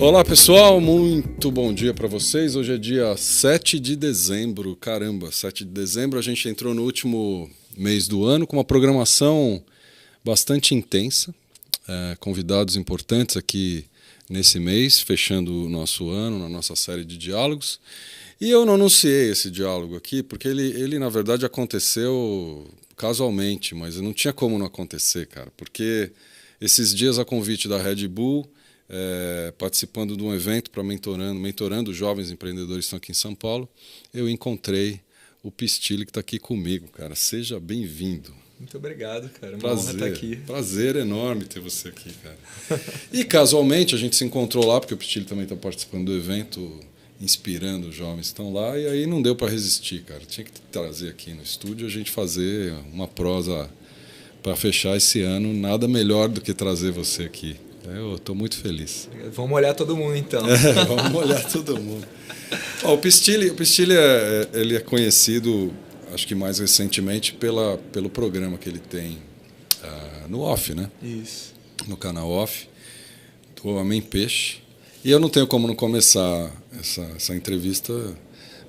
Olá pessoal, muito bom dia para vocês. Hoje é dia 7 de dezembro, caramba, 7 de dezembro. A gente entrou no último mês do ano com uma programação bastante intensa, convidados importantes aqui nesse mês, fechando o nosso ano, na nossa série de diálogos. E eu não anunciei esse diálogo aqui, porque ele na verdade aconteceu casualmente, mas não tinha como não acontecer, cara, porque esses dias a convite da Red Bull, participando de um evento para mentorando jovens empreendedores que estão aqui em São Paulo, eu encontrei o Pistilli que está aqui comigo, cara. Seja bem-vindo. Muito obrigado, cara. Prazer, uma honra estar aqui. Prazer enorme ter você aqui, cara. E casualmente a gente se encontrou lá, porque o Pistilli também está participando do evento, inspirando os jovens que estão lá, e aí não deu para resistir, cara. Tinha que trazer aqui no estúdio a gente fazer uma prosa para fechar esse ano. Nada melhor do que trazer você aqui. Eu estou muito feliz. Vamos olhar todo mundo, então. Vamos olhar todo mundo. O Pistilli ele é conhecido, acho que mais recentemente, pelo programa que ele tem no Off, né? Isso. No canal Off, do Homem Peixe. E eu não tenho como não começar essa entrevista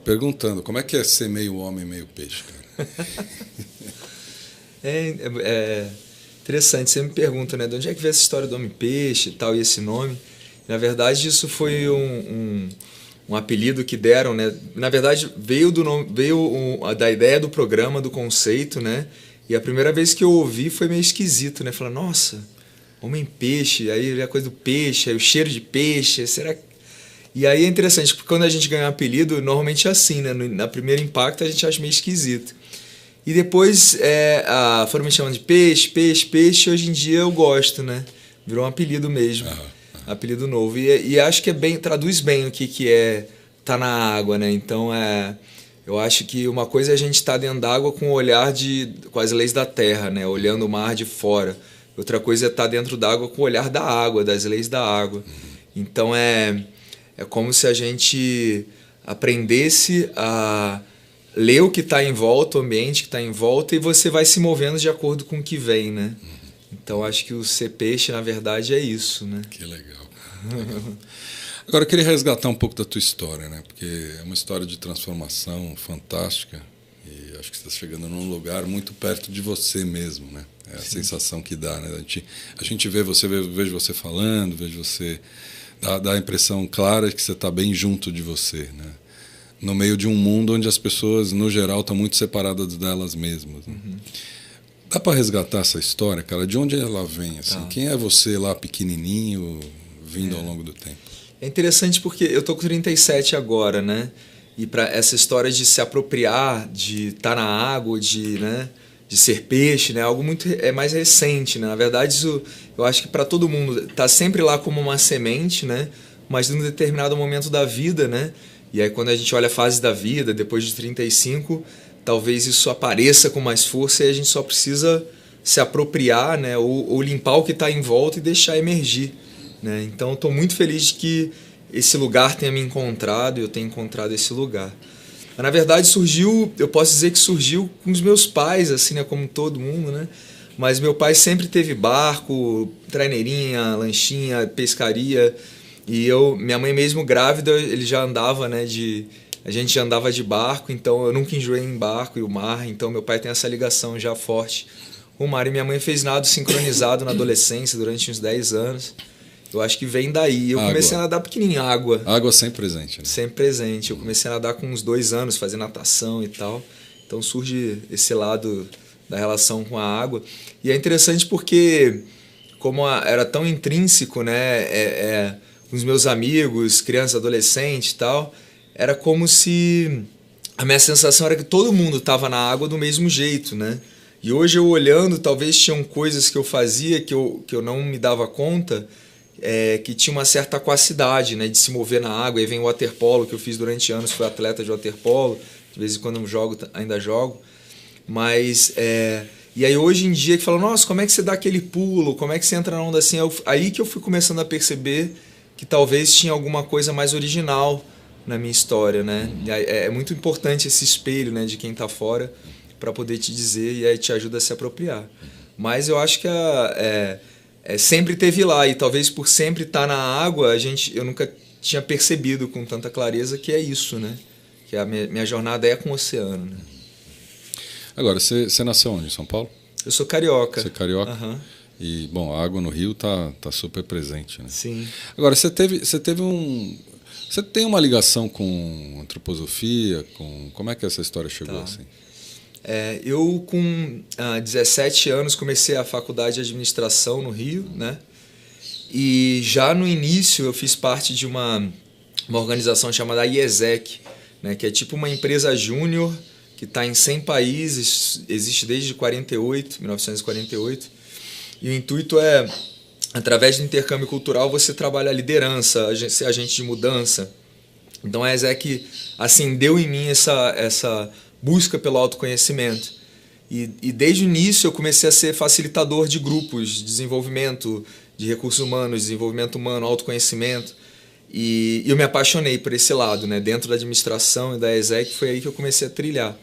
perguntando como é que é ser meio homem, meio peixe, cara? Interessante, você me pergunta, né, de onde é que veio essa história do Homem-Peixe e tal, e esse nome. Na verdade, isso foi um apelido que deram, né? Na verdade, veio da ideia do programa, do conceito, né? E a primeira vez que eu ouvi foi meio esquisito, né? Falei, nossa, Homem-Peixe, aí a coisa do peixe, aí o cheiro de peixe, será que... E aí é interessante, porque quando a gente ganha um apelido, normalmente é assim, né? Na primeiro impacto a gente acha meio esquisito. E depois foram me chamando de peixe, hoje em dia eu gosto, né? Virou um apelido mesmo, apelido novo. E acho que traduz bem o que é tá na água, né? Então eu acho que uma coisa é a gente estar dentro d'água com o olhar com as leis da terra, né? Olhando o mar de fora. Outra coisa é estar dentro d'água com o olhar da água, das leis da água. Então é como se a gente aprendesse a ler o que está em volta, o ambiente que está em volta, e você vai se movendo de acordo com o que vem, né? Então acho que o ser peixe, na verdade, é isso, né? Que legal. Agora eu queria resgatar um pouco da tua história, né? Porque é uma história de transformação fantástica e acho que você está chegando num lugar muito perto de você mesmo, né? É a sensação que dá, né? A gente vê você, vejo você falando, vejo você... Dá a impressão clara de que você está bem junto de você, né? No meio de um mundo onde as pessoas, no geral, estão muito separadas delas mesmas. Né? Dá para resgatar essa história, cara? De onde ela vem? Assim? Tá. Quem é você lá pequenininho, vindo ao longo do tempo? É interessante porque eu tô com 37 agora, né? E para essa história de se apropriar, de estar na água, de ser peixe, né? Algo muito mais recente, né? Na verdade, isso eu acho que para todo mundo tá sempre lá como uma semente, né? Mas num determinado momento da vida, né? E aí quando a gente olha a fase da vida, depois de 35, talvez isso apareça com mais força e a gente só precisa se apropriar, né? Ou limpar o que está em volta e deixar emergir, né? Então estou muito feliz de que esse lugar tenha me encontrado e eu tenha encontrado esse lugar. Mas, na verdade eu posso dizer que surgiu com os meus pais, assim, né? Como todo mundo, né? Mas meu pai sempre teve barco, traineirinha, lanchinha, pescaria... E minha mãe mesmo grávida, ele já andava, né, a gente já andava de barco, então eu nunca enjoei em barco e o mar, então meu pai tem essa ligação já forte com o mar. E minha mãe fez nado sincronizado na adolescência durante uns 10 anos. Eu acho que vem daí. Eu comecei a nadar pequenininho, água. Água sempre presente, né? Sempre presente. Eu comecei a nadar com uns 2 anos, fazer natação e tal. Então surge esse lado da relação com a água. E é interessante porque, como era tão intrínseco, né, os meus amigos, crianças, adolescentes e tal, era como se a minha sensação era que todo mundo estava na água do mesmo jeito, né? E hoje eu olhando, talvez tinham coisas que eu fazia que eu não me dava conta, que tinha uma certa aquacidade, né? De se mover na água. Aí vem o waterpolo, que eu fiz durante anos, fui atleta de waterpolo, de vez em quando eu ainda jogo. Mas, e aí hoje em dia que falam, nossa, como é que você dá aquele pulo, como é que você entra na onda assim? Aí que eu fui começando a perceber que talvez tinha alguma coisa mais original na minha história, né? É muito importante esse espelho, né, de quem está fora para poder te dizer e aí te ajuda a se apropriar. Mas eu acho que sempre teve lá, e talvez por sempre estar na água, eu nunca tinha percebido com tanta clareza que é isso, né? Que a minha jornada é com o oceano, né? Agora, você nasceu onde? Em São Paulo? Eu sou carioca. Você é carioca? Uhum. E, bom, a água no Rio tá super presente, né? Sim. Agora, você tem uma ligação com antroposofia? Como é que essa história chegou assim? Eu, com 17 anos, comecei a faculdade de administração no Rio, né? E já no início eu fiz parte de uma organização chamada IESEC, né? Que é tipo uma empresa júnior que está em 100 países, existe desde 1948. E o intuito é, através do intercâmbio cultural, você trabalha a liderança, ser agente de mudança. Então a IESEC acendeu em mim essa busca pelo autoconhecimento. E desde o início eu comecei a ser facilitador de grupos de desenvolvimento de recursos humanos, desenvolvimento humano, autoconhecimento. E eu me apaixonei por esse lado, né? Dentro da administração e da IESEC foi aí que eu comecei a trilhar.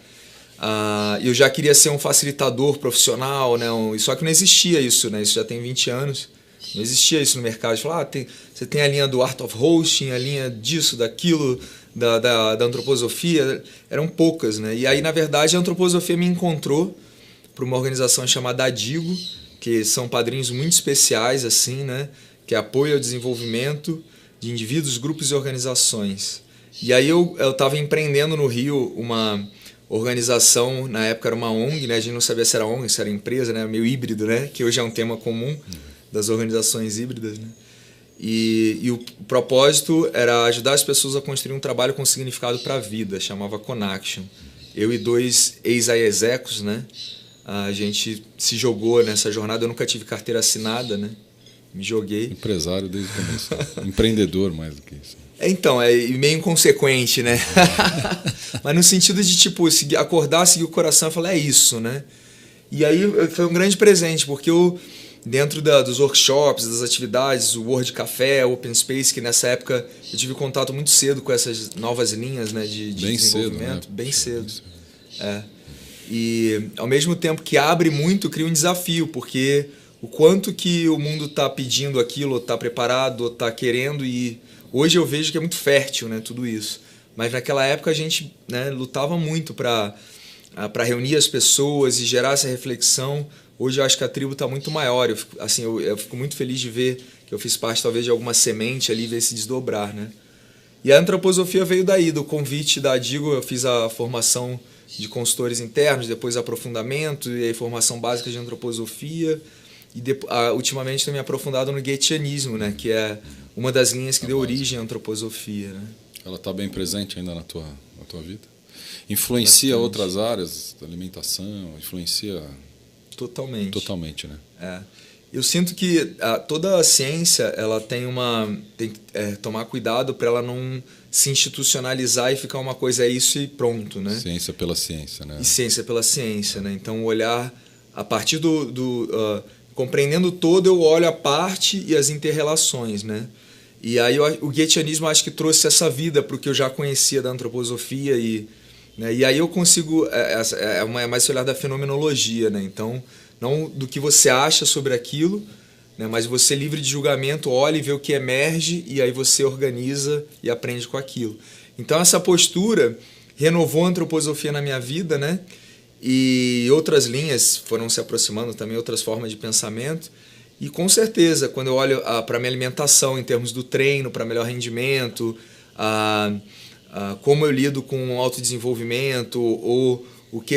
Eu já queria ser um facilitador profissional, né? Só que não existia isso, né? Isso já tem 20 anos. Não existia isso no mercado. Falar, você tem a linha do Art of Hosting, a linha disso, daquilo, da antroposofia. Eram poucas, né? E aí, na verdade, a antroposofia me encontrou para uma organização chamada Adigo, que são padrinhos muito especiais, assim, né? Que é apoio ao desenvolvimento de indivíduos, grupos e organizações. E aí eu estava empreendendo no Rio uma organização, na época era uma ONG, né? A gente não sabia se era ONG, se era empresa, né? Meio híbrido, né? Que hoje é um tema comum das organizações híbridas, né? E o propósito era ajudar as pessoas a construir um trabalho com significado para a vida, chamava Connection. Eu e 2 ex-IESECos, né? A gente se jogou nessa jornada, eu nunca tive carteira assinada, né? Me joguei. Empresário desde o começo. Empreendedor mais do que isso. Então, meio inconsequente, né? Mas no sentido de, tipo, acordar, seguir o coração e falar, é isso, né? E aí foi um grande presente, porque eu, dentro dos workshops, das atividades, o World Café, o Open Space, que nessa época eu tive contato muito cedo com essas novas linhas, né, de desenvolvimento. Bem cedo. E ao mesmo tempo que abre muito, cria um desafio, porque o quanto que o mundo está pedindo aquilo, está preparado, está querendo, e hoje eu vejo que é muito fértil, né, tudo isso. Mas naquela época a gente, né, lutava muito para reunir as pessoas e gerar essa reflexão. Hoje eu acho que a tribo está muito maior. Eu fico muito feliz de ver que eu fiz parte talvez de alguma semente ali, ver se desdobrar, né? E a antroposofia veio daí, do convite da Adigo. Eu fiz a formação de consultores internos, depois aprofundamento e aí formação básica de antroposofia. E ultimamente tenho me aprofundado no Goetheanismo, né? Que é uma das linhas que deu origem à antroposofia, né? Ela está bem presente ainda na tua vida? Influencia outras áreas da alimentação? Influencia... Totalmente, né? Eu sinto que toda a ciência ela tem que tomar cuidado para ela não se institucionalizar e ficar uma coisa isso e pronto, né? Ciência pela ciência, né? E ciência pela ciência, né? Então olhar a partir compreendendo todo, eu olho a parte e as interrelações, né? E aí o Goetheanismo acho que trouxe essa vida para o que eu já conhecia da antroposofia e aí eu consigo, é mais esse olhar da fenomenologia, né? Então, não do que você acha sobre aquilo, né? Mas você livre de julgamento, olha e vê o que emerge e aí você organiza e aprende com aquilo. Então essa postura renovou a antroposofia na minha vida, né? E outras linhas foram se aproximando também, outras formas de pensamento. E com certeza, quando eu olho para a minha alimentação em termos do treino, para melhor rendimento, como eu lido com o autodesenvolvimento, ou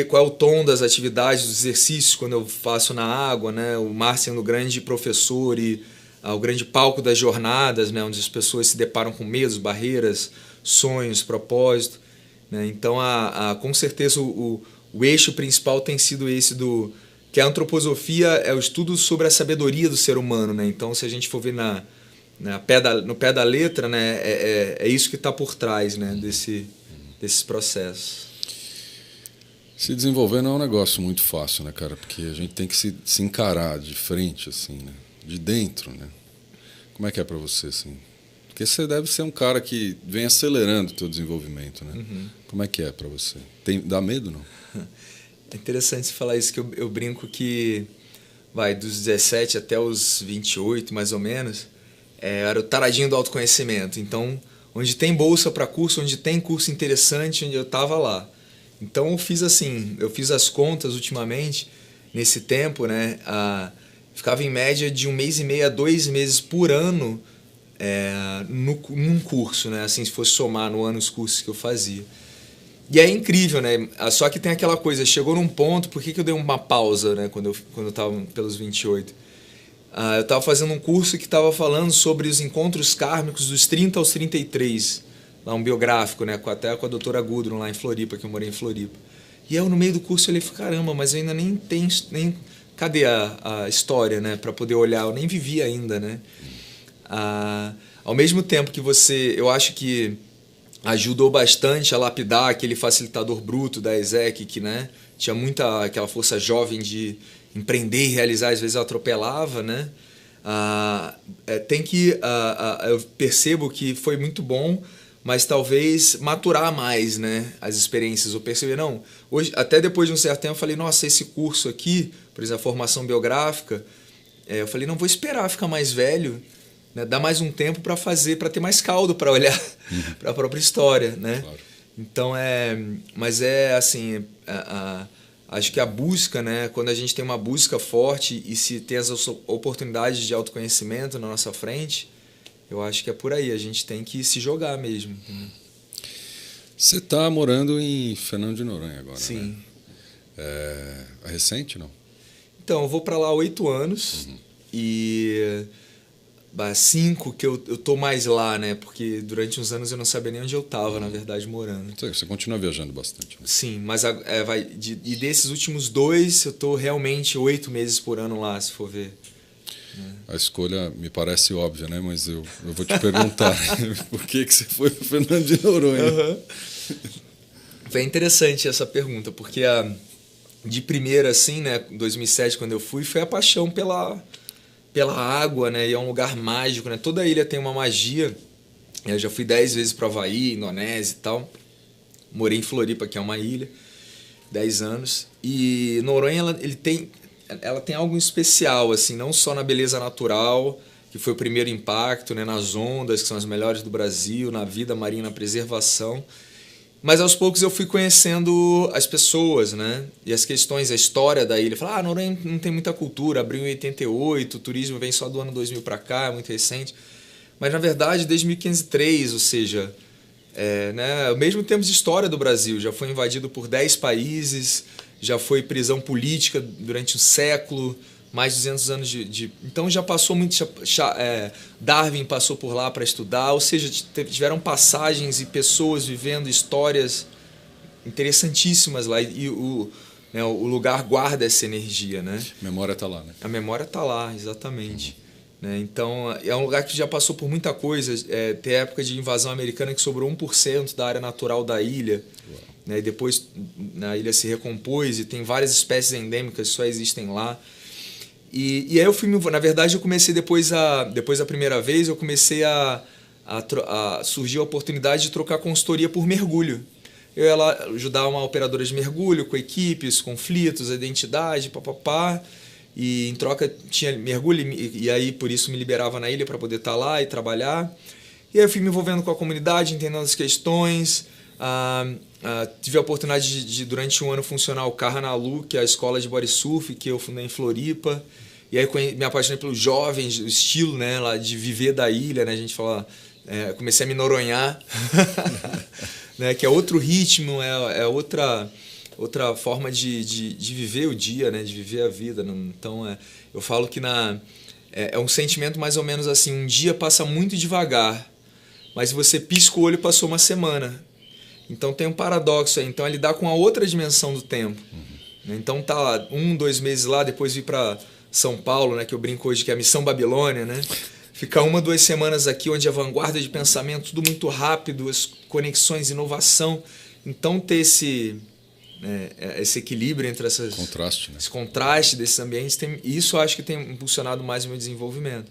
qual é o tom das atividades, dos exercícios quando eu faço na água, né? O mar sendo o grande professor e o grande palco das jornadas, né? Onde as pessoas se deparam com medos, barreiras, sonhos, propósito, né? Então, com certeza, o eixo principal tem sido esse que a antroposofia é o estudo sobre a sabedoria do ser humano, né? Então, se a gente for ver no pé da letra, né, é isso que está por trás, né, desses processos. Se desenvolver não é um negócio muito fácil, né, cara? Porque a gente tem que se encarar de frente, assim, né? De dentro, né? Como é que é para você, assim? Porque você deve ser um cara que vem acelerando o teu desenvolvimento, né? Uhum. Como é que é para você? Dá medo, não? É interessante você falar isso, que eu brinco que dos 17 até os 28, mais ou menos, era o taradinho do autoconhecimento. Então, onde tem bolsa para curso, onde tem curso interessante, onde eu estava lá. Então, eu fiz assim, eu fiz as contas ultimamente, nesse tempo, né? Ficava em média de 1 mês e meio a 2 meses por ano num curso, né? Assim, se fosse somar no ano os cursos que eu fazia. E é incrível, né? Só que tem aquela coisa, chegou num ponto, por que eu dei uma pausa, né? Quando eu estava pelos 28? Eu estava fazendo um curso que estava falando sobre os encontros kármicos dos 30 aos 33, lá um biográfico, né? Até com a doutora Gudrun, lá em Floripa, que eu morei em Floripa. E eu, no meio do curso, eu falei, caramba, mas eu ainda nem tenho... Cadê a história, né? Para poder olhar, eu nem vivi ainda, né? Ao mesmo tempo que eu acho que ajudou bastante a lapidar aquele facilitador bruto da ESEC, que, né, tinha aquela força jovem de empreender e realizar, às vezes eu atropelava, né? Eu percebo que foi muito bom, mas talvez maturar mais, né, as experiências. Eu percebi, não, hoje, até depois de um certo tempo, eu falei, nossa, esse curso aqui, por exemplo, a formação biográfica, eu falei, não, vou esperar ficar mais velho, né, dar mais um tempo para ter mais caldo para olhar para a própria história, né? Claro. Então, mas assim, acho que a busca, né, quando a gente tem uma busca forte e se tem as oportunidades de autoconhecimento na nossa frente, eu acho que é por aí, a gente tem que se jogar mesmo. Você está morando em Fernando de Noronha agora, sim. Né? É recente, não? Então, eu vou para lá há 8 anos e 5 que eu tô mais lá, né? Porque durante uns anos eu não sabia nem onde eu estava, na verdade, morando. Você continua viajando bastante. Né? Sim, mas e desses últimos 2, eu tô realmente 8 meses por ano lá, se for ver. A escolha me parece óbvia, né? Mas eu vou te perguntar por que você foi para Fernando de Noronha? Uhum. Foi interessante essa pergunta, porque de primeira, assim, né, 2007, quando eu fui, foi a paixão pela água, né? E é um lugar mágico, né? Toda ilha tem uma magia. Eu já fui 10 vezes para o Havaí, Indonésia e tal. Morei em Floripa, que é uma ilha, 10 anos. E Noronha, ela tem algo especial, assim, não só na beleza natural, que foi o primeiro impacto, né? Nas ondas, que são as melhores do Brasil, na vida marinha, na preservação. Mas aos poucos eu fui conhecendo as pessoas, né? E as questões, a história da ilha. Falar, Noronha não tem muita cultura, abriu em 88, o turismo vem só do ano 2000 para cá, é muito recente. Mas na verdade, desde 1503, ou seja, né, o mesmo tempo de história do Brasil, já foi invadido por 10 países, já foi prisão política durante um século, mais de 200 anos Então já passou muito... Darwin passou por lá para estudar, ou seja, tiveram passagens e pessoas vivendo histórias interessantíssimas lá. E o lugar guarda essa energia, né? A memória está lá, né? A memória está lá, exatamente. Né? Então, é um lugar que já passou por muita coisa. Tem época de invasão americana que sobrou 1% da área natural da ilha. Né? E depois a ilha se recompôs e tem várias espécies endêmicas que só existem lá. E aí na verdade eu comecei depois da primeira vez, eu comecei a surgir a oportunidade de trocar consultoria por mergulho. Eu ia lá ajudar uma operadora de mergulho com equipes, conflitos, a identidade, papapá. E em troca tinha mergulho e aí por isso me liberava na ilha para poder estar lá e trabalhar. E aí eu fui me envolvendo com a comunidade, entendendo as questões. Tive a oportunidade de durante um ano funcionar o Carranalu, que é a escola de bodysurf que eu fundei em Floripa. E aí me apaixonei pelos jovens, o estilo, né, lá de viver da ilha, né, a gente fala, comecei a me noronhar, né, que é outro ritmo, é outra forma de viver o dia, né, de viver a vida. Então eu falo que é um sentimento mais ou menos assim, um dia passa muito devagar, mas se você pisca o olho passou uma semana. Então tem um paradoxo aí, então é lidar com a outra dimensão do tempo. Então tá lá 1, 2 meses lá, depois vir para São Paulo, né, que eu brinco hoje que é a Missão Babilônia, né? Ficar 1, 2 semanas aqui onde a vanguarda de pensamento, tudo muito rápido, as conexões, inovação. Então ter esse equilíbrio entre esse contraste desses ambientes, isso eu acho que tem impulsionado mais o meu desenvolvimento.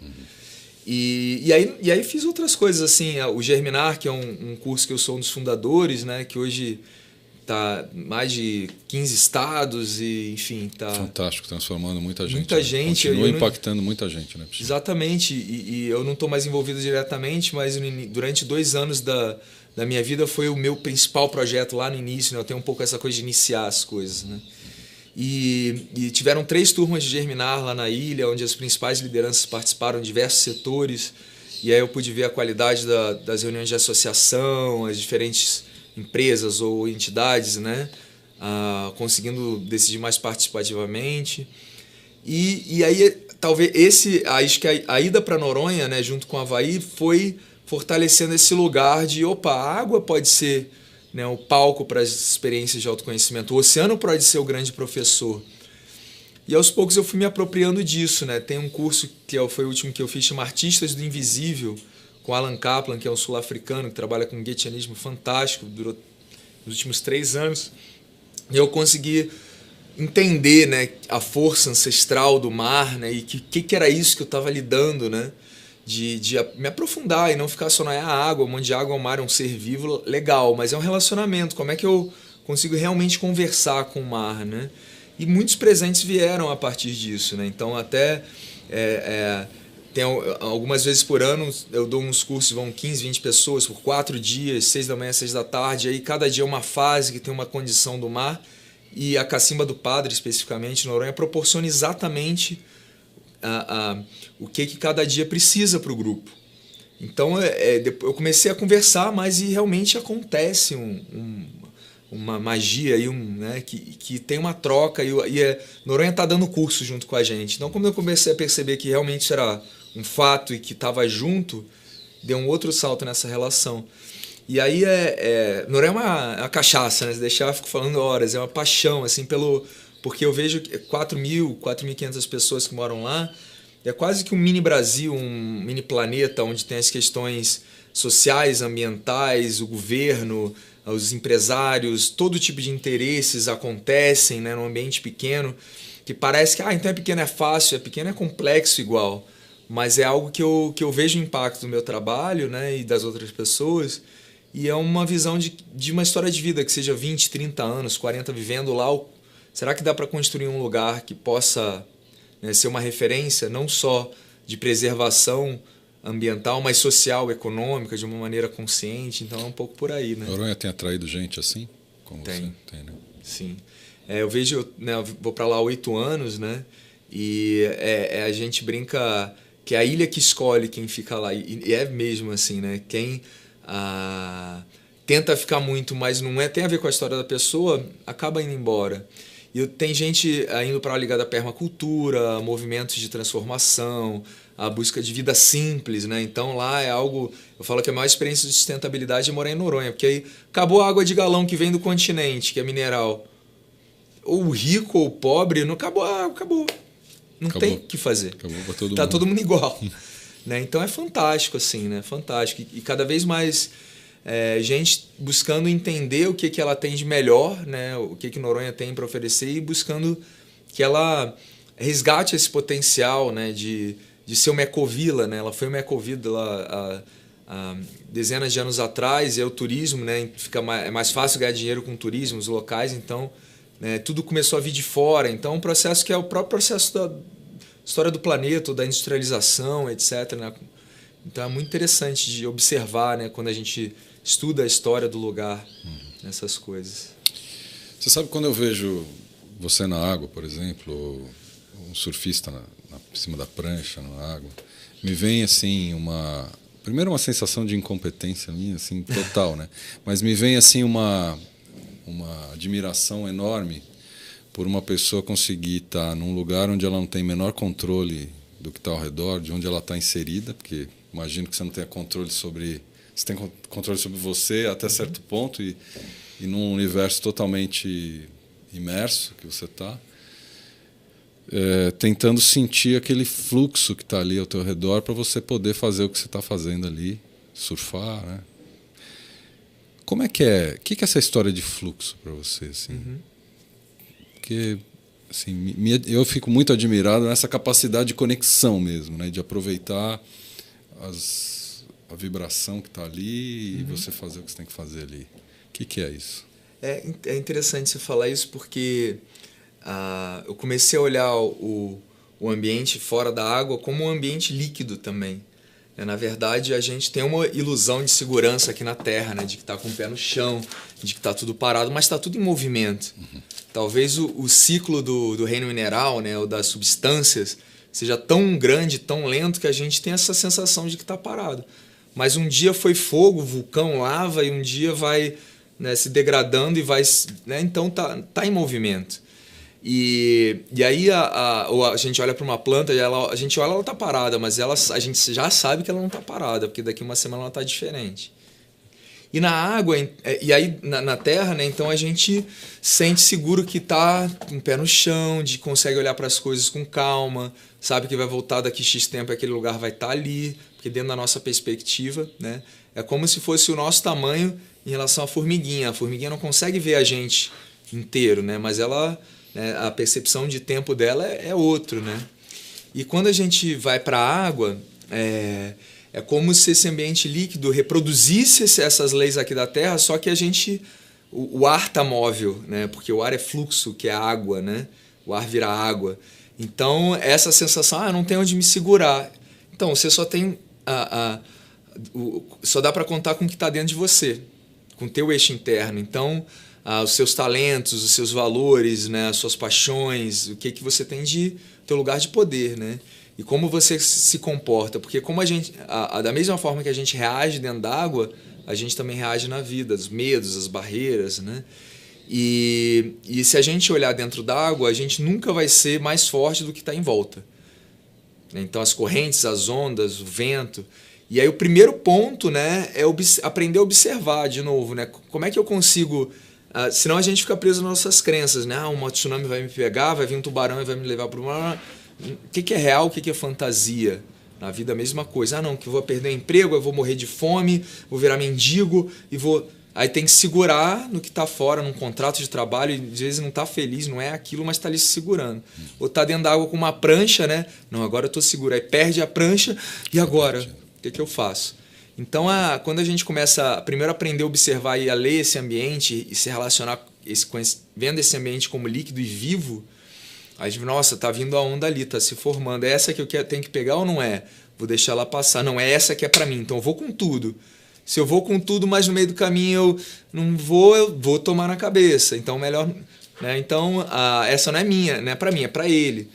E aí fiz outras coisas, assim, o Germinar, que é um curso que eu sou um dos fundadores, né, que hoje tá mais de 15 estados e, enfim, tá... Fantástico, transformando muita gente. Muita gente. Continua impactando muita gente, né? Exatamente, e eu não estou mais envolvido diretamente, mas durante 2 anos da minha vida foi o meu principal projeto lá no início, né? Eu tenho um pouco essa coisa de iniciar as coisas, né? E tiveram 3 turmas de Germinar lá na ilha, onde as principais lideranças participaram de diversos setores, e aí eu pude ver a qualidade das reuniões de associação, as diferentes empresas ou entidades, né? Conseguindo decidir mais participativamente. E aí, talvez acho que a ida para Noronha, né, junto com o Havaí, foi fortalecendo esse lugar de, opa, a água pode ser, né, o palco para as experiências de autoconhecimento, o oceano pode ser o grande professor. E aos poucos eu fui me apropriando disso, né? Tem um curso que foi o último que eu fiz, chama Artistas do Invisível, com Alan Kaplan, que é um sul-africano que trabalha com guetianismo fantástico, durou nos últimos 3 anos. E eu consegui entender, né, a força ancestral do mar, né, e que era isso que eu estava lidando, né, de me aprofundar e não ficar só na água, um monte de água, o mar é um ser vivo, legal, mas é um relacionamento, como é que eu consigo realmente conversar com o mar, né? E muitos presentes vieram a partir disso, né? Então até tem algumas vezes por ano eu dou uns cursos, vão 15, 20 pessoas por 4 dias, 6 da manhã, 6 da tarde, aí cada dia é uma fase que tem uma condição do mar, e a Cacimba do Padre, especificamente, Noronha, proporciona exatamente o que cada dia precisa para o grupo. Então eu comecei a conversar, mas e realmente acontece uma magia aí, né, que tem uma troca, e Noronha está dando curso junto com a gente. Então, quando eu comecei a perceber que realmente isso era um fato e que estava junto, deu um outro salto nessa relação. E aí Noronha é uma cachaça, né? Se deixar, eu fico falando horas, é uma paixão, assim, porque eu vejo 4.500 pessoas que moram lá, é quase que um mini Brasil, um mini planeta, onde tem as questões sociais, ambientais, o governo, os empresários, todo tipo de interesses acontecem, né, num ambiente pequeno, que parece que então é pequeno, é fácil, é pequeno, é complexo igual, mas é algo que eu vejo o impacto do meu trabalho, né, e das outras pessoas, e é uma visão de uma história de vida que seja 20, 30 anos, 40 vivendo lá. Será que dá para construir um lugar que possa, né, ser uma referência não só de preservação ambiental, mas social, econômica, de uma maneira consciente? Então é um pouco por aí, né? Noronha tem atraído gente assim? Como tem, você tem, né? Sim. Eu vejo, né, eu vou para lá há 8 anos, né? E a gente brinca que é a ilha que escolhe quem fica lá. E é mesmo assim, né? Quem tenta ficar muito, mas não tem a ver com a história da pessoa, acaba indo embora. E tem gente indo para lá ligada à permacultura, movimentos de transformação, a busca de vida simples, né? Então lá é algo, eu falo que a maior experiência de sustentabilidade é morar em Noronha, porque aí acabou a água de galão que vem do continente, que é mineral. Ou rico ou pobre, não acabou, acabou. Não tem o que fazer. Acabou para todo mundo. Tá todo mundo igual. Né? Então é fantástico, assim, né? Fantástico. E cada vez mais gente buscando entender o que ela tem de melhor, né? O que Noronha tem para oferecer, e buscando que ela resgate esse potencial, né? de ser uma ecovila, né? Ela foi uma ecovila lá há dezenas de anos atrás, e é o turismo, né? É mais fácil ganhar dinheiro com turismo, os locais, então, né? Tudo começou a vir de fora. Então, um processo que é o próprio processo da história do planeta, da industrialização, etc., né? Então é muito interessante de observar, né, quando a gente estuda a história do lugar, nessas coisas. Você sabe, quando eu vejo você na água, por exemplo, um surfista em cima da prancha na água, me vem assim primeiro uma sensação de incompetência minha, assim, total, né? Mas me vem assim uma admiração enorme por uma pessoa conseguir estar num lugar onde ela não tem menor controle do que está ao redor, de onde ela está inserida, porque imagino que você não tenha controle sobre... Você tem controle sobre você até certo ponto, e num universo totalmente imerso que você está, tentando sentir aquele fluxo que está ali ao teu redor para você poder fazer o que você está fazendo ali, surfar, né? Como é que é? O que é essa história de fluxo para você, assim? Porque assim, eu fico muito admirado nessa capacidade de conexão mesmo, né? De aproveitar a vibração que está ali e você fazer o que você tem que fazer ali. O que é isso? É interessante você falar isso porque eu comecei a olhar o ambiente fora da água como um ambiente líquido também. Na verdade, a gente tem uma ilusão de segurança aqui na Terra, né? De que está com o pé no chão, de que está tudo parado, mas está tudo em movimento. Talvez o ciclo do reino mineral, né? Ou das substâncias, seja tão grande, tão lento, que a gente tem essa sensação de que está parado. Mas um dia foi fogo, vulcão, lava, e um dia vai, né, se degradando e vai... Né? Então tá em movimento. E aí a gente olha para uma planta, a gente olha, ela está parada, mas a gente já sabe que ela não está parada, porque daqui uma semana ela está diferente. E na água, e aí na terra, né, então a gente sente seguro que está com o pé no chão, consegue olhar para as coisas com calma, sabe que vai voltar daqui X tempo e aquele lugar vai estar ali, porque dentro da nossa perspectiva, né, é como se fosse o nosso tamanho em relação à formiguinha. A formiguinha não consegue ver a gente inteiro, né, mas ela... A percepção de tempo dela é outro, né? E quando a gente vai para a água, é como se esse ambiente líquido reproduzisse essas leis aqui da Terra, só que o ar está móvel, né? Porque o ar é fluxo, que é água, né? O ar vira água. Então, essa sensação, não tem onde me segurar. Então, você só tem... só dá para contar com o que está dentro de você, com o teu eixo interno. Então... os seus talentos, os seus valores, né, as suas paixões, o que você tem de teu lugar de poder, né? E como você se comporta, porque como a gente, da mesma forma que a gente reage dentro d'água, a gente também reage na vida, os medos, as barreiras, né? E se a gente olhar dentro d'água, a gente nunca vai ser mais forte do que está em volta. Então as correntes, as ondas, o vento. E aí o primeiro ponto, né, é aprender a observar de novo, né? Como é que eu consigo... senão a gente fica preso nas nossas crenças, né? Um tsunami vai me pegar, vai vir um tubarão e vai me levar para o mar. O que é real, o que é fantasia? Na vida a mesma coisa. Não, que eu vou perder o emprego, eu vou morrer de fome, vou virar mendigo e vou... Aí tem que segurar no que está fora, num contrato de trabalho, e às vezes não está feliz, não é aquilo, mas está ali se segurando. Ou está dentro da água com uma prancha, né? Não, agora eu estou seguro. Aí perde a prancha e agora? O que eu faço? Então, quando a gente começa a primeiro aprender a observar e a ler esse ambiente e se relacionar vendo esse ambiente como líquido e vivo, a gente, nossa, tá vindo a onda ali, tá se formando. É essa que eu tenho que pegar ou não é? Vou deixar ela passar. Não, é essa que é para mim, então eu vou com tudo. Se eu vou com tudo, mas no meio do caminho eu não vou, eu vou tomar na cabeça. Então, melhor... Né? Então, essa não é minha, não é para mim, é para ele.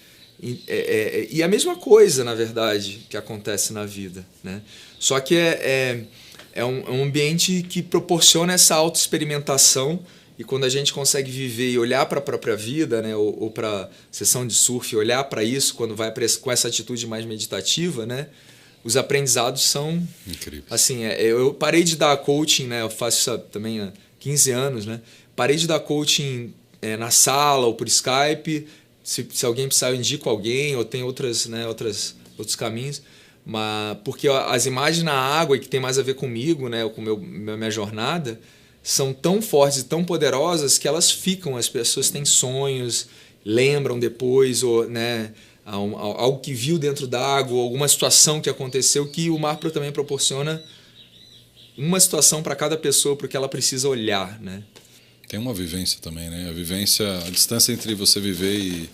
E a mesma coisa, na verdade, que acontece na vida, né? Só que é um ambiente que proporciona essa autoexperimentação, e quando a gente consegue viver e olhar para a própria vida, né, ou para a sessão de surf, olhar para isso, quando vai com essa atitude mais meditativa, né, os aprendizados são incríveis. Assim, eu parei de dar coaching, né, eu faço isso também há 15 anos, né, parei de dar coaching na sala ou por Skype. Se alguém precisar, eu indico alguém, ou tem outros caminhos. Porque as imagens na água, e que tem mais a ver comigo, né, com minha jornada, são tão fortes e tão poderosas que elas ficam. As pessoas têm sonhos, lembram depois, ou, né, algo que viu dentro da água, alguma situação que aconteceu, que o mar também proporciona uma situação para cada pessoa, porque ela precisa olhar, né? Tem uma vivência também, né? A distância entre você viver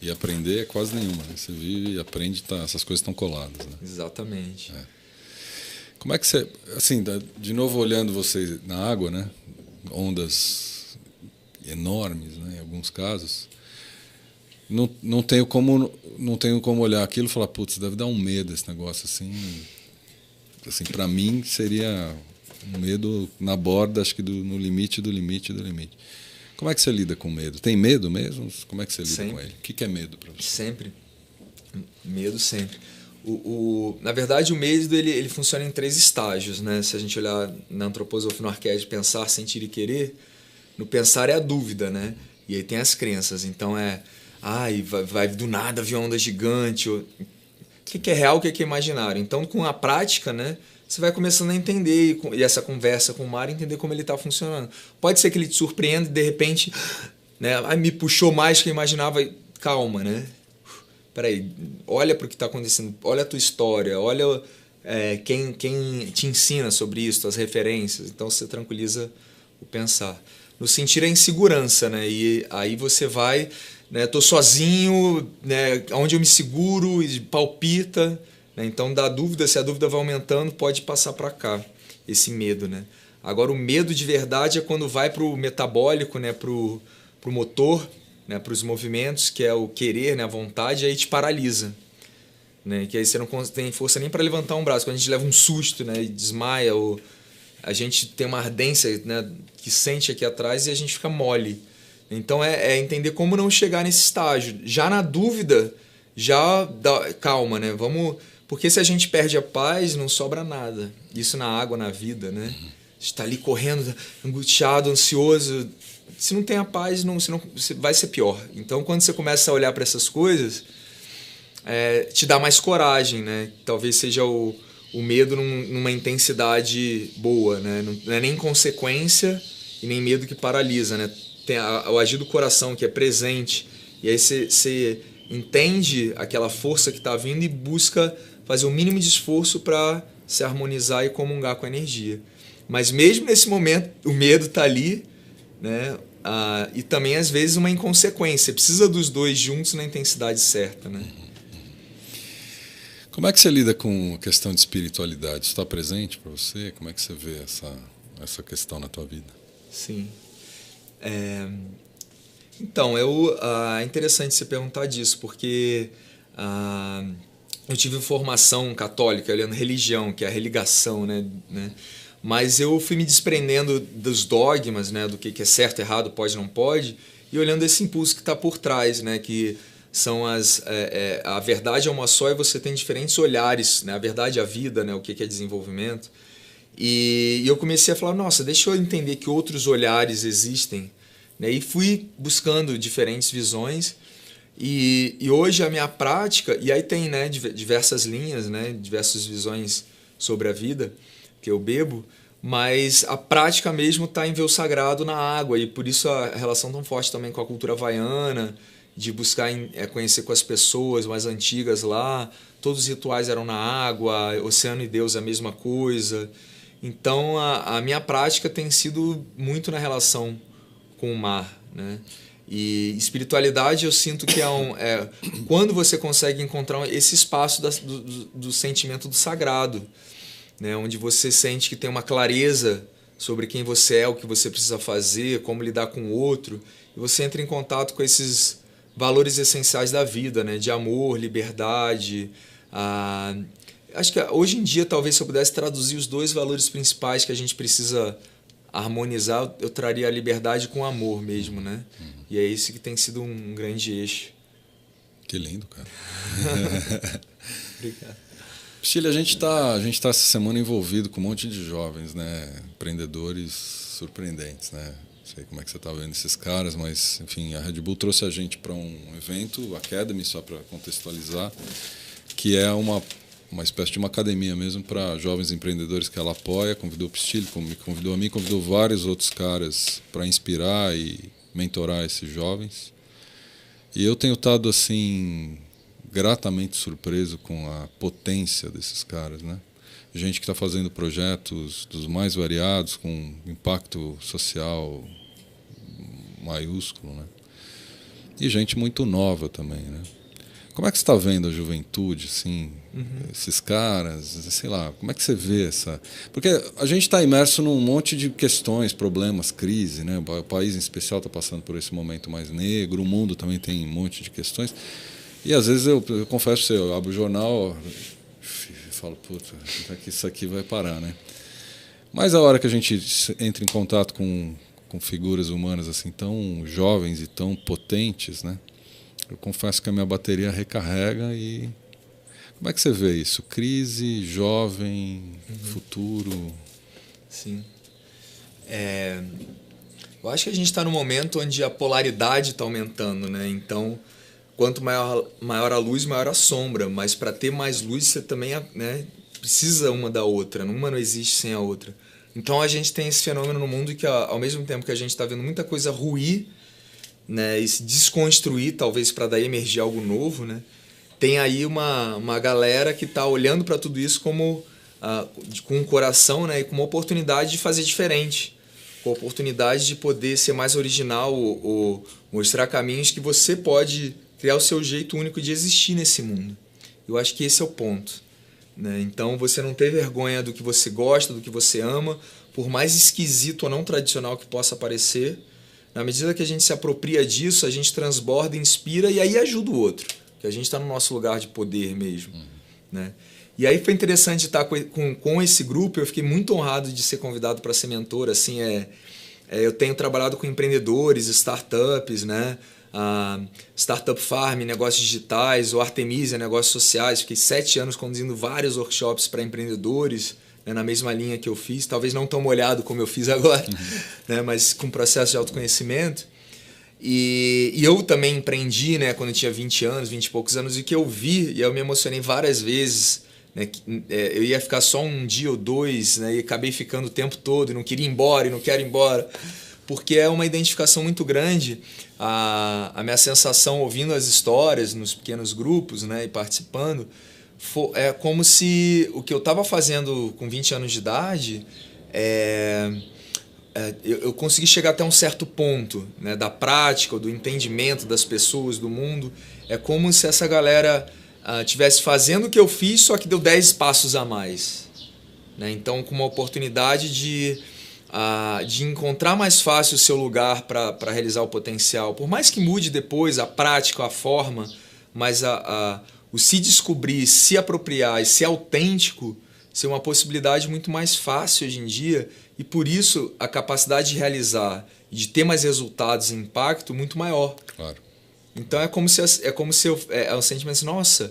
e aprender é quase nenhuma, né? Você vive e aprende, essas coisas estão coladas, né? Exatamente. Como é que você... Assim, de novo olhando você na água, né? Ondas enormes, né? Em alguns casos. Não tenho como olhar aquilo e falar, putz, deve dar um medo esse negócio assim. Assim, para mim seria... um medo na borda, acho que no limite do limite do limite. Como é que você lida com medo? Tem medo mesmo? Como é que você lida com ele? O que é medo para você? Sempre. Medo sempre. Na verdade, o medo ele funciona em 3 estágios, né? Se a gente olhar na antroposofia, no arquétipo, pensar, sentir e querer, no pensar é a dúvida, né? E aí tem as crenças. Então vai do nada vir uma onda gigante. O que é real, o que é imaginário? Então, com a prática, né? Você vai começando a entender, e essa conversa com o mar, entender como ele está funcionando. Pode ser que ele te surpreenda e, de repente, né, me puxou mais do que eu imaginava. Calma, né? Peraí, olha para o que está acontecendo, olha a tua história, olha quem te ensina sobre isso, as referências. Então, você tranquiliza o pensar. no sentir a insegurança, né? E aí você vai, né? Tô sozinho, né? Onde eu me seguro e palpita, né? Então dá dúvida, se a dúvida vai aumentando, pode passar para cá, esse medo, né? Agora o medo de verdade é quando vai para o metabólico, né? Pro motor, né? Para os movimentos, que é o querer, né? A vontade, aí te paralisa. Né? Que aí você não tem força nem para levantar um braço. Quando a gente leva um susto, né? E desmaia, ou a gente tem uma ardência, né? Que sente aqui atrás e a gente fica mole. Então é entender como não chegar nesse estágio. Já na dúvida, já dá, calma, né? Porque se a gente perde a paz, não sobra nada. Isso na água, na vida, né? Está ali correndo, angustiado, ansioso. Se não tem a paz, vai ser pior. Então, quando você começa a olhar para essas coisas, te dá mais coragem, né? Talvez seja o medo numa intensidade boa, né? Não é nem consequência e nem medo que paralisa, né? Tem o agir do coração, que é presente. E aí você entende aquela força que está vindo e busca fazer o mínimo de esforço para se harmonizar e comungar com a energia. Mas mesmo nesse momento, o medo está ali, né? E também, às vezes, uma inconsequência. Você precisa dos dois juntos na intensidade certa, né? Como é que você lida com a questão de espiritualidade? Isso está presente para você? Como é que você vê essa questão na tua vida? Sim. Então, é interessante você perguntar disso, porque eu tive formação católica, olhando religião, que é a religação, né? Mas eu fui me desprendendo dos dogmas, né? Do que é certo, errado, pode, não pode, e olhando esse impulso que está por trás, né? Que são a verdade é uma só e você tem diferentes olhares, né? A verdade é a vida, né? O que é desenvolvimento. E eu comecei a falar, nossa, deixa eu entender que outros olhares existem, né? E fui buscando diferentes visões. E hoje a minha prática, e aí tem, né, diversas linhas, né, diversas visões sobre a vida que eu bebo, mas a prática mesmo está em ver o sagrado na água, e por isso a relação tão forte também com a cultura havaiana, de buscar conhecer com as pessoas mais antigas lá. Todos os rituais eram na água, oceano e Deus a mesma coisa. Então a minha prática tem sido muito na relação com o mar, né? E espiritualidade eu sinto que quando você consegue encontrar esse espaço do sentimento do sagrado, né? Onde você sente que tem uma clareza sobre quem você é, o que você precisa fazer, como lidar com o outro, e você entra em contato com esses valores essenciais da vida, né? De amor, liberdade. Acho que hoje em dia, talvez, se eu pudesse traduzir os dois valores principais que a gente precisa harmonizar, eu traria a liberdade com o amor mesmo, né? E é isso que tem sido um grande eixo. Que lindo, cara. Obrigado. Priscila, a gente tá essa semana envolvido com um monte de jovens, né? Empreendedores surpreendentes, né? Não sei como é que você está vendo esses caras, mas, enfim, a Red Bull trouxe a gente para um evento, o Academy, só para contextualizar, que é uma espécie de uma academia mesmo para jovens empreendedores que ela apoia. Convidou o Priscila, me convidou a mim, convidou vários outros caras para inspirar e mentorar esses jovens. E eu tenho estado, assim, gratamente surpreso com a potência desses caras, né? Gente que está fazendo projetos dos mais variados, com impacto social maiúsculo, né? E gente muito nova também, né? Como é que você está vendo a juventude, assim, esses caras, sei lá, como é que você vê essa... Porque a gente está imerso num monte de questões, problemas, crise, né? O país em especial está passando por esse momento mais negro, o mundo também tem um monte de questões. E às vezes eu confesso para você, eu abro o jornal e falo, puta, isso aqui vai parar, né? Mas a hora que a gente entra em contato com figuras humanas assim tão jovens e tão potentes, né? Eu confesso que a minha bateria recarrega. E como é que você vê isso? Crise, jovem, futuro? Sim. Eu acho que a gente está num momento onde a polaridade está aumentando, né? Então, quanto maior a luz, maior a sombra. Mas para ter mais luz, você também, né, precisa uma da outra. Uma não existe sem a outra. Então a gente tem esse fenômeno no mundo que, ao mesmo tempo que a gente está vendo muita coisa ruir, né, e se desconstruir, talvez para daí emergir algo novo, né, tem aí uma galera que está olhando para tudo isso como com um coração, né, e com uma oportunidade de fazer diferente, com a oportunidade de poder ser mais original ou mostrar caminhos que você pode criar o seu jeito único de existir nesse mundo. Eu acho que esse é o ponto, né? Então, você não ter vergonha do que você gosta, do que você ama, por mais esquisito ou não tradicional que possa parecer. Na medida que a gente se apropria disso, a gente transborda, inspira e aí ajuda o outro, que a gente está no nosso lugar de poder mesmo, né? E aí foi interessante estar com esse grupo. Eu fiquei muito honrado de ser convidado para ser mentor. Assim, eu tenho trabalhado com empreendedores, startups, né? Startup Farm, negócios digitais, o Artemisia, negócios sociais. Fiquei 7 anos conduzindo vários workshops para empreendedores, né, na mesma linha que eu fiz. Talvez não tão molhado como eu fiz agora, né, mas com processo de autoconhecimento. E eu também empreendi, né, quando eu tinha 20 anos, 20 e poucos anos, e que eu vi, e eu me emocionei várias vezes, né, eu ia ficar só um dia ou 2, né, e acabei ficando o tempo todo, e não queria ir embora, e não quero ir embora, porque é uma identificação muito grande. A minha sensação ouvindo as histórias nos pequenos grupos, né, e participando, é como se o que eu estava fazendo com 20 anos de idade, eu consegui chegar até um certo ponto, né, da prática, do entendimento das pessoas, do mundo. É como se essa galera estivesse fazendo o que eu fiz, só que deu 10 passos a mais, né? Então, com uma oportunidade de encontrar mais fácil o seu lugar para realizar o potencial. Por mais que mude depois a prática, a forma, mas o se descobrir, se apropriar e ser autêntico ser uma possibilidade muito mais fácil hoje em dia, e por isso a capacidade de realizar e de ter mais resultados e impacto muito maior. Claro. Então é como se um sentimento assim, nossa,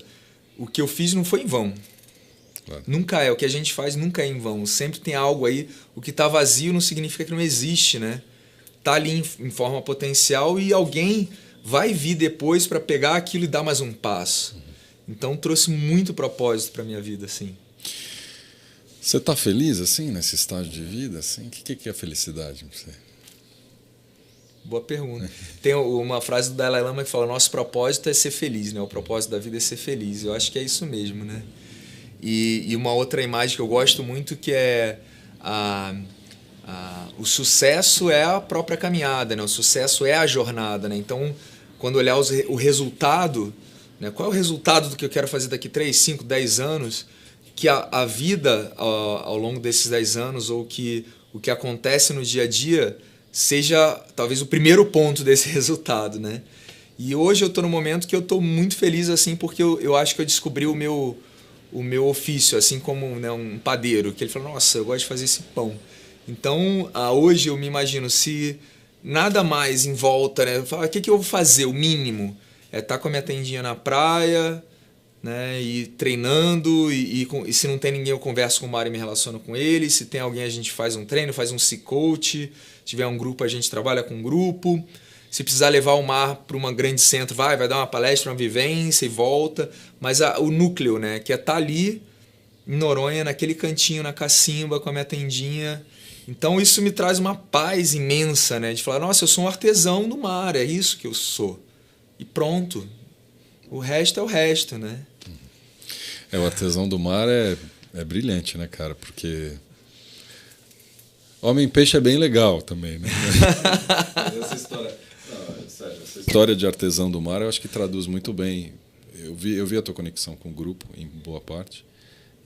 o que eu fiz não foi em vão. Claro. Nunca é. O que a gente faz nunca é em vão. Sempre tem algo aí. O que está vazio não significa que não existe, né? Está ali em forma potencial e alguém vai vir depois para pegar aquilo e dar mais um passo. Então trouxe muito propósito para minha vida, assim. Você está feliz assim nesse estágio de vida? Assim? O que é felicidade para você? Boa pergunta. Tem uma frase do Dalai Lama que fala: nosso propósito é ser feliz, né? O propósito da vida é ser feliz. Eu acho que é isso mesmo, né? E uma outra imagem que eu gosto muito, que é o sucesso é a própria caminhada, né? O sucesso é a jornada, né? Então, quando olhar o resultado, né? Qual é o resultado do que eu quero fazer daqui 3, 5, 10 anos, que a vida ao longo desses 10 anos, ou que o que acontece no dia a dia, seja talvez o primeiro ponto desse resultado, né? E hoje eu estou num momento que eu estou muito feliz, assim, porque eu acho que eu descobri o meu ofício, assim como, né, um padeiro, que ele falou, nossa, eu gosto de fazer esse pão. Então, hoje eu me imagino, se nada mais em volta, né, eu falo, o que eu vou fazer? O mínimo é estar com a minha tendinha na praia, né, e treinando, e se não tem ninguém eu converso com o Mário e me relaciono com ele, se tem alguém a gente faz um treino, faz um C-Coach, se tiver um grupo a gente trabalha com um grupo. Se precisar levar o mar para um grande centro, vai dar uma palestra, uma vivência e volta. Mas o núcleo, né, que é estar ali em Noronha, naquele cantinho, na cacimba, com a minha tendinha. Então isso me traz uma paz imensa, né, de falar, nossa, eu sou um artesão do mar, é isso que eu sou. E pronto. O resto é o resto, né? O artesão do mar é brilhante, né, cara? Porque Homem-Peixe é bem legal também, né? Essa história de artesão do mar eu acho que traduz muito bem. Eu vi a tua conexão com o grupo, em boa parte,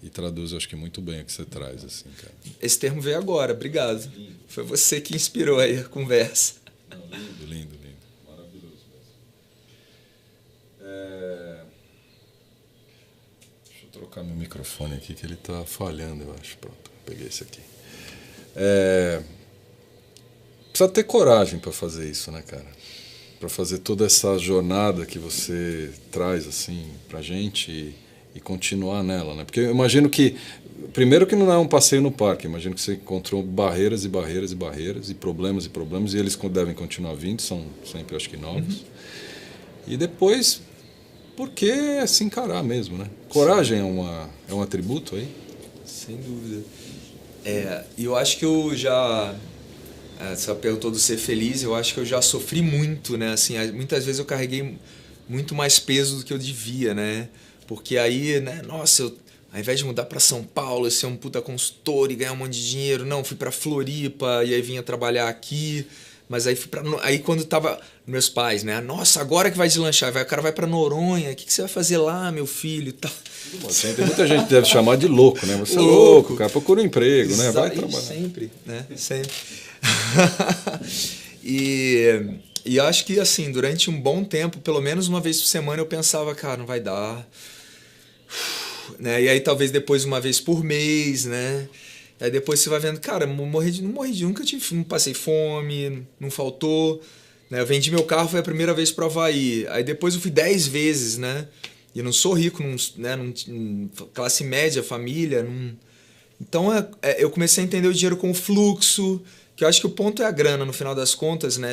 e traduz, eu acho que muito bem o que você traz, assim, cara. Esse termo veio agora, obrigado. Lindo. Foi você que inspirou aí a conversa. Não, lindo. Maravilhoso mesmo. Deixa eu trocar meu microfone aqui, que ele está falhando, eu acho. Pronto, peguei esse aqui. Precisa ter coragem para fazer isso, né, cara? Para fazer toda essa jornada que você traz assim pra gente e continuar nela, né? Porque eu imagino que, primeiro, que não é um passeio no parque, imagino que você encontrou barreiras e barreiras e barreiras e problemas, e eles devem continuar vindo, são sempre, acho que, novos. E depois, porque é se encarar mesmo, né? Coragem é um atributo aí? Sem dúvida. E eu acho que eu já... Você perguntou do ser feliz, eu acho que eu já sofri muito, né? Assim, muitas vezes eu carreguei muito mais peso do que eu devia, né? Porque aí, né? Nossa, ao invés de mudar para São Paulo, ser um puta consultor e ganhar um monte de dinheiro, não, fui para Floripa e aí vinha trabalhar aqui. Mas aí aí quando tava meus pais, né? Nossa, agora que vai deslanchar, o cara vai para Noronha, o que você vai fazer lá, meu filho? Tá. Tem muita gente que deve chamar de louco, né? Você é louco, cara, procura um emprego, né? Vai trabalhar. Sempre, né? Sempre. E acho que, assim, durante um bom tempo, pelo menos uma vez por semana, eu pensava, cara, não vai dar. Né? E aí talvez depois uma vez por mês, né? Aí depois você vai vendo, cara, não morri de nunca não passei fome, não faltou. Né? Eu vendi meu carro, foi a primeira vez para o Havaí. Aí depois eu fui 10 vezes, né? E eu não sou rico, classe média, família. Então eu comecei a entender o dinheiro com o fluxo, que eu acho que o ponto é a grana, no final das contas, né?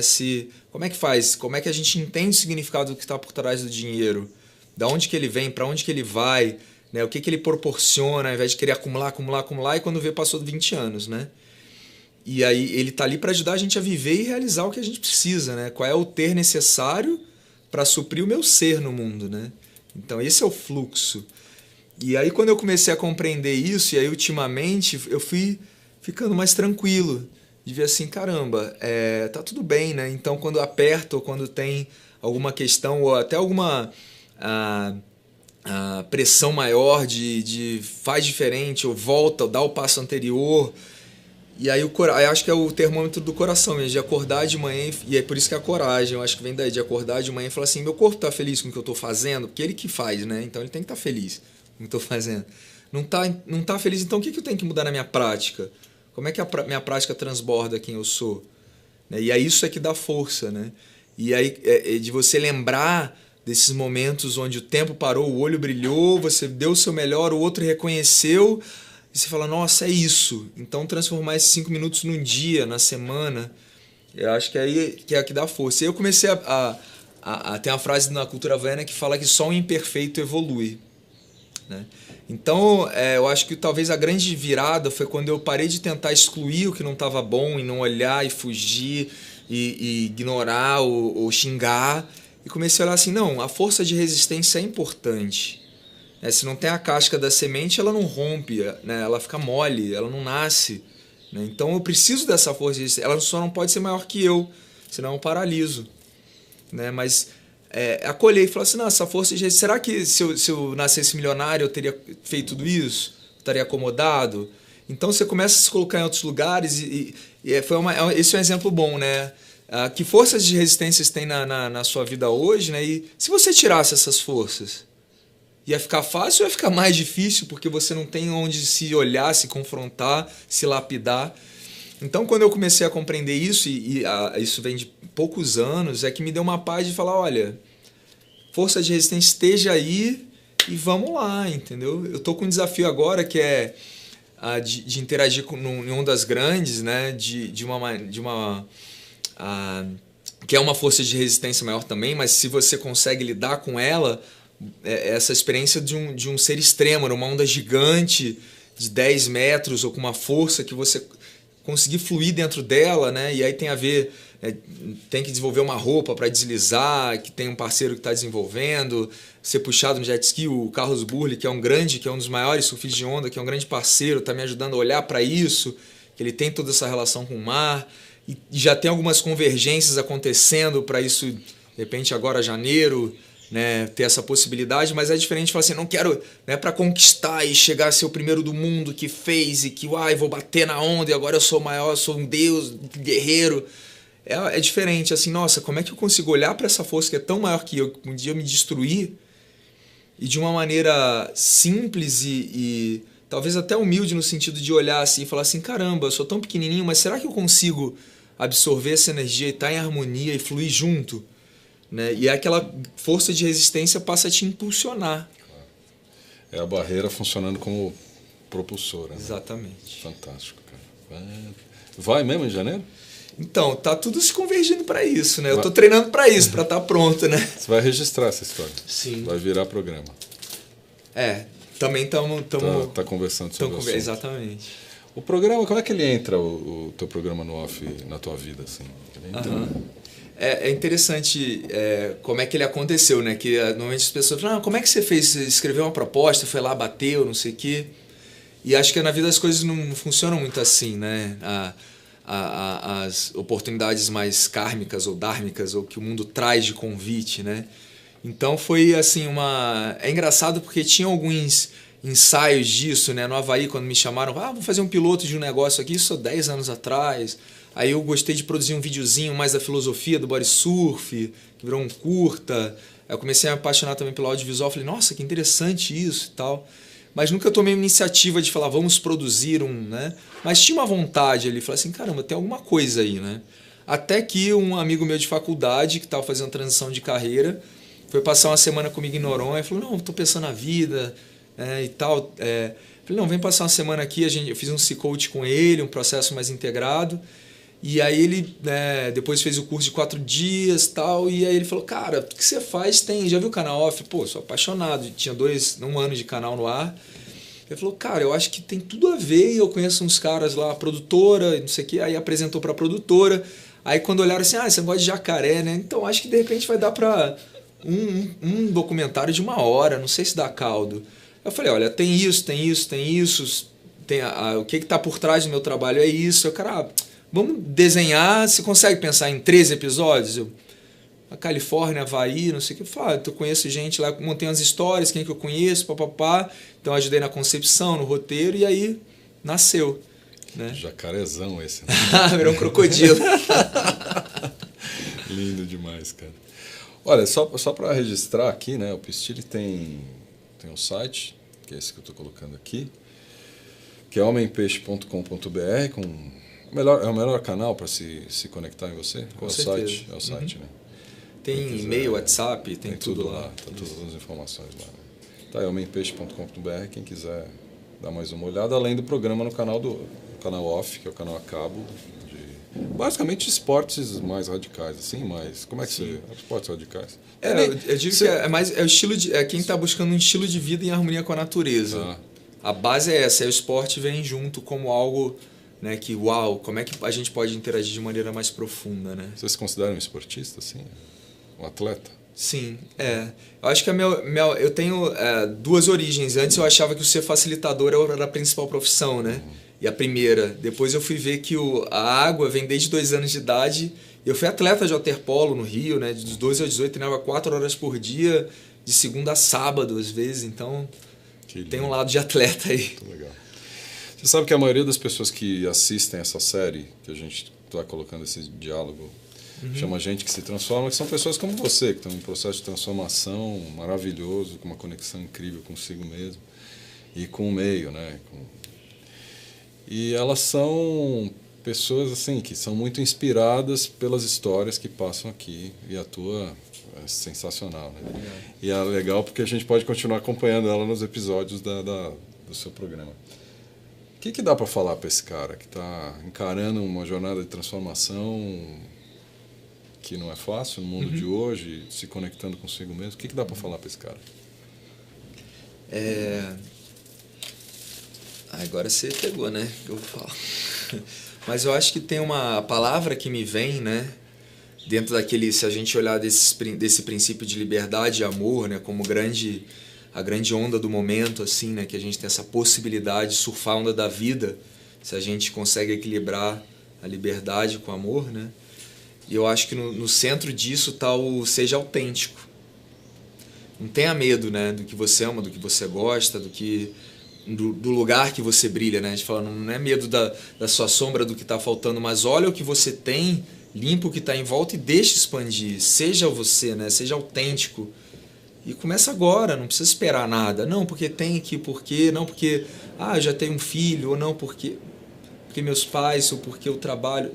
Como é que faz? Como é que a gente entende o significado do que está por trás do dinheiro? Da onde que ele vem, para onde que ele vai? Né? O que ele proporciona, ao invés de querer acumular, e quando vê, passou 20 anos, né? E aí ele está ali para ajudar a gente a viver e realizar o que a gente precisa, né? Qual é o ter necessário para suprir o meu ser no mundo, né? Então esse é o fluxo. E aí quando eu comecei a compreender isso, e aí ultimamente eu fui ficando mais tranquilo, de ver assim, caramba, tá tudo bem, né? Então quando aperta ou quando tem alguma questão ou até alguma... a pressão maior de faz diferente ou volta, ou dá o passo anterior. E aí eu acho que é o termômetro do coração mesmo, de acordar de manhã, e é por isso que é a coragem, eu acho que vem daí, de acordar de manhã e falar assim, meu corpo está feliz com o que eu estou fazendo, porque ele que faz, né? Então ele tem que estar feliz com o que eu estou fazendo. Não tá feliz, então o que eu tenho que mudar na minha prática? Como é que a minha prática transborda quem eu sou? E aí isso é que dá força, né? E aí de você lembrar desses momentos onde o tempo parou, o olho brilhou, você deu o seu melhor, o outro reconheceu, e você fala, nossa, é isso. Então transformar esses 5 minutos num dia, na semana, eu acho que aí que é que dá força. E eu comecei a ter uma frase na cultura havaiana que fala que só um imperfeito evolui. Né? Então, eu acho que talvez a grande virada foi quando eu parei de tentar excluir o que não estava bom e não olhar e fugir e ignorar ou xingar, e comecei a olhar assim, não, a força de resistência é importante. Se não tem a casca da semente, ela não rompe, né? Ela fica mole, ela não nasce. Né? Então eu preciso dessa força de resistência. Ela só não pode ser maior que eu, senão eu paraliso. Né? Mas acolher e falar assim, não, essa força de resistência, será que se eu nascesse milionário eu teria feito tudo isso? Eu estaria acomodado? Então você começa a se colocar em outros lugares esse é um exemplo bom, né? Que forças de resistência tem na sua vida hoje, né? E se você tirasse essas forças, ia ficar fácil ou ia ficar mais difícil porque você não tem onde se olhar, se confrontar, se lapidar? Então, quando eu comecei a compreender isso, isso vem de poucos anos, é que me deu uma paz de falar, olha, força de resistência esteja aí e vamos lá, entendeu? Eu tô com um desafio agora que é de interagir em ondas grandes, né? Que é uma força de resistência maior também, mas se você consegue lidar com ela, essa experiência de um ser extremo, uma onda gigante de 10 metros ou com uma força que você conseguir fluir dentro dela, né? E aí tem a ver, tem que desenvolver uma roupa para deslizar, que tem um parceiro que está desenvolvendo, ser puxado no jet ski, o Carlos Burle, que é um dos maiores surfistas de onda, que é um grande parceiro, está me ajudando a olhar para isso, que ele tem toda essa relação com o mar, e já tem algumas convergências acontecendo para isso, de repente agora janeiro, né, ter essa possibilidade, mas é diferente falar assim, não quero, né, para conquistar e chegar a ser o primeiro do mundo que fez e que vou bater na onda e agora eu sou maior, eu sou um deus, guerreiro. É diferente, assim, nossa, como é que eu consigo olhar para essa força que é tão maior que eu, que um dia me destruir e de uma maneira simples e talvez até humilde no sentido de olhar assim e falar assim, caramba, eu sou tão pequenininho, mas será que eu consigo absorver essa energia e estar em harmonia e fluir junto? Né? E aquela força de resistência passa a te impulsionar. É a barreira funcionando como propulsora. Né? Exatamente. Fantástico, cara. Vai mesmo em janeiro? Então, tá tudo se convergindo para isso, né? Eu tô treinando para isso, para estar pronto, né? Você vai registrar essa história. Sim. Vai virar programa. Também estamos... Tá conversando sobre isso. Exatamente. O programa, como é que ele entra, o teu programa no off, na tua vida, assim? Ele entra... É interessante como é que ele aconteceu, né? Que normalmente as pessoas falam, como é que você fez? Você escreveu uma proposta, foi lá, bateu, não sei o quê. E acho que na vida as coisas não funcionam muito assim, né? As oportunidades mais kármicas ou dármicas, ou que o mundo traz de convite, né? Então foi assim É engraçado porque tinha alguns ensaios disso, né? No Havaí, quando me chamaram, vou fazer um piloto de um negócio aqui, isso há 10 anos atrás. Aí eu gostei de produzir um videozinho mais da filosofia do body surf, que virou um curta. Aí eu comecei a me apaixonar também pelo audiovisual. Falei, nossa, que interessante isso e tal. Mas nunca tomei uma iniciativa de falar, vamos produzir né? Mas tinha uma vontade ali. Falei assim, caramba, tem alguma coisa aí, né? Até que um amigo meu de faculdade, que estava fazendo transição de carreira, foi passar uma semana comigo em Noronha e falou, não, estou pensando na vida e tal. Falei, não, vem passar uma semana aqui. Eu fiz um C-Coach com ele, um processo mais integrado. E aí ele depois fez o curso de 4 dias e tal. E aí ele falou, cara, o que você faz? Já viu o canal off? Pô, sou apaixonado. Tinha 1 ano de canal no ar. Ele falou, cara, eu acho que tem tudo a ver. E eu conheço uns caras lá, produtora, não sei o quê. Aí apresentou para a produtora. Aí quando olharam assim, você gosta de jacaré, né? Então acho que de repente vai dar para um documentário de 1 hora. Não sei se dá caldo. Eu falei, olha, tem isso. O que está por trás do meu trabalho é isso. Eu, cara, vamos desenhar. Você consegue pensar em 13 episódios? A Califórnia, Havaí, não sei o que. Eu falei, eu conheço gente lá, montei umas histórias, quem que eu conheço, papapá. Então eu ajudei na concepção, no roteiro, e aí nasceu. Né? Jacarezão esse. Né? Virou um crocodilo. Lindo demais, cara. Olha, só para registrar aqui, né? O Pistilli tem um site, que é esse que eu estou colocando aqui, que é homempeixe.com.br, é o melhor canal para se conectar em você? Com certeza. Site? É o site, né? Tem e-mail, WhatsApp, tem tudo lá. Tá todas as informações lá. Né? Tá, é homempeixe.com.br, quem quiser dar mais uma olhada, além do programa no canal off, que é o canal a cabo, basicamente esportes mais radicais, assim, mas como é que você... Esportes radicais? Eu digo que é o estilo quem está buscando um estilo de vida em harmonia com a natureza. A base é essa, o esporte vem junto como algo, né, que como é que a gente pode interagir de maneira mais profunda, né? Você se considera um esportista, assim? Um atleta? Sim, eu acho que eu tenho 2 origens. Antes eu achava que o ser facilitador era a principal profissão, né? E a primeira. Depois eu fui ver que a água vem desde 2 anos de idade. Eu fui atleta de waterpolo no Rio, né? Dos 12 aos 18, treinava 4 horas por dia, de segunda a sábado, às vezes. Então, tem um lado de atleta aí. Muito legal. Você sabe que a maioria das pessoas que assistem essa série, que a gente está colocando esse diálogo, chama gente que se transforma, que são pessoas como você, que estão em um processo de transformação maravilhoso, com uma conexão incrível consigo mesmo e com o meio, né? E elas são pessoas assim que são muito inspiradas pelas histórias que passam aqui, e a tua é sensacional, né? E é legal porque a gente pode continuar acompanhando ela nos episódios do seu programa. O que dá para falar para esse cara que está encarando uma jornada de transformação que não é fácil no mundo de hoje, se conectando consigo mesmo? O que dá para falar para esse cara? Agora você pegou, né? Eu falo. Mas eu acho que tem uma palavra que me vem, né? Dentro daquele, se a gente olhar desse princípio de liberdade e amor, né? Como a grande onda do momento, assim, né? Que a gente tem essa possibilidade de surfar a onda da vida, se a gente consegue equilibrar a liberdade com o amor, né? E eu acho que no centro disso está o seja autêntico. Não tenha medo, né? Do que você ama, do que você gosta, do lugar que você brilha, né? A gente fala, não é medo da sua sombra, do que está faltando, mas olha o que você tem, limpa o que está em volta e deixa expandir. Seja você, né? Seja autêntico. E começa agora, não precisa esperar nada. Não, porque tem aqui, porque... Não, porque eu já tenho um filho, ou não, porque meus pais, ou porque eu trabalho.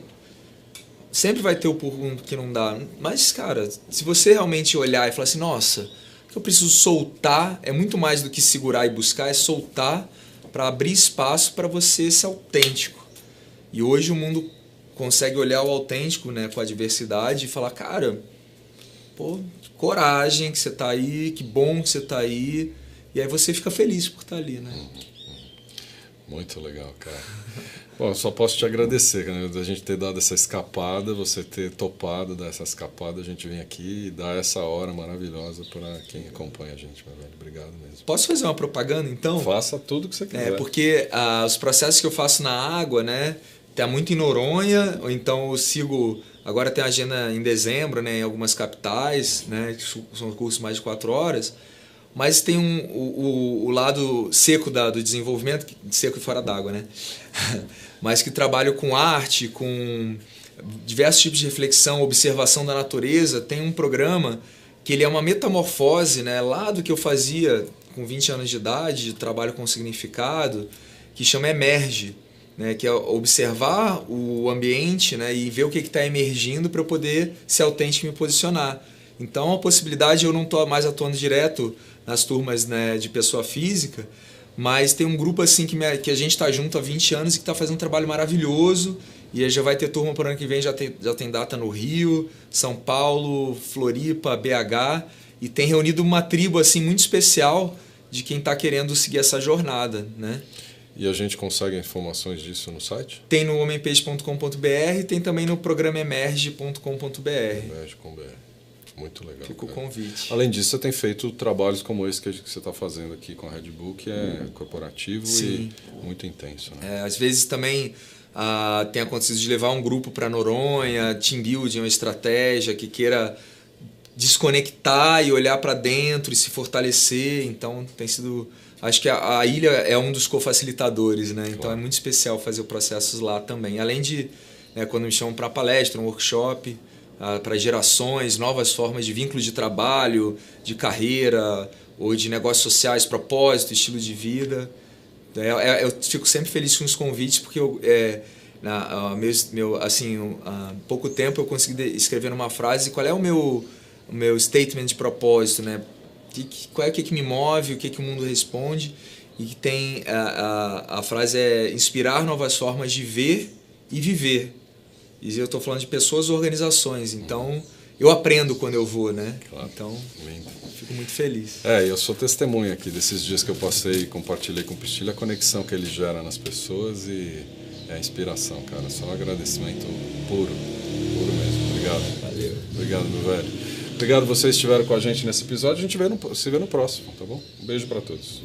Sempre vai ter o porquê que não dá. Mas, cara, se você realmente olhar e falar assim, nossa, o que eu preciso soltar é muito mais do que segurar e buscar, é soltar para abrir espaço para você ser autêntico. E hoje o mundo consegue olhar o autêntico, né, com a diversidade e falar, cara, pô, coragem que você está aí, que bom que você está aí. E aí você fica feliz por estar ali, né? Muito legal, cara. Bom, eu só posso te agradecer, né, da gente ter dado essa escapada, você ter topado dar essa escapada, a gente vem aqui e dar essa hora maravilhosa para quem acompanha a gente, meu velho. Obrigado mesmo. Posso fazer uma propaganda, então? Faça tudo que você quiser. Porque os processos que eu faço na água, né, tá muito em Noronha, ou então eu sigo... Agora tem agenda em dezembro, né, em algumas capitais, né, que são cursos mais de 4 horas, mas tem o lado seco do desenvolvimento, seco e fora d'água, né? Mas que trabalho com arte, com diversos tipos de reflexão, observação da natureza. Tem um programa que ele é uma metamorfose, né, lá do que eu fazia com 20 anos de idade, de trabalho com significado, que chama Emerge, né, que é observar o ambiente, né, e ver o que está emergindo para eu poder ser autêntico e me posicionar. Então, a possibilidade, eu não estou mais atuando direto nas turmas, né, de pessoa física, mas tem um grupo assim que a gente está junto há 20 anos e que está fazendo um trabalho maravilhoso, e já vai ter turma para o ano que vem, já tem data no Rio, São Paulo, Floripa, BH, e tem reunido uma tribo assim muito especial de quem está querendo seguir essa jornada, né? E a gente consegue informações disso no site? Tem no homenpeixe.com.br e tem também no programa emerge.com.br. Emerge.com.br. Muito legal. Fica o convite. Além disso, você tem feito trabalhos como esse que você está fazendo aqui com a Red Bull, que é corporativo. Sim. E muito intenso. Né? Às vezes também tem acontecido de levar um grupo para Noronha, team building, uma estratégia que queira desconectar e olhar para dentro e se fortalecer. Então tem sido... Acho que a ilha é um dos cofacilitadores, né? Claro. Então é muito especial fazer processos lá também. Além de, né, quando me chamam para palestra, um workshop, para gerações, novas formas de vínculo de trabalho, de carreira, ou de negócios sociais, propósito, estilo de vida. Eu fico sempre feliz com os convites, porque há pouco tempo eu consegui escrever numa frase qual é o meu statement de propósito, né? Qual é o que me move, o que o mundo responde, e que tem a frase é inspirar novas formas de ver e viver. E eu estou falando de pessoas ou organizações, então eu aprendo quando eu vou, né? Claro. Então, lindo. Fico muito feliz. Eu sou testemunha aqui desses dias que eu passei e compartilhei com o Pistilho, a conexão que ele gera nas pessoas e a inspiração, cara. Só um agradecimento puro mesmo. Obrigado. Valeu. Obrigado, meu velho. Obrigado a vocês que estiveram com a gente nesse episódio. A gente se vê no próximo, tá bom? Um beijo para todos.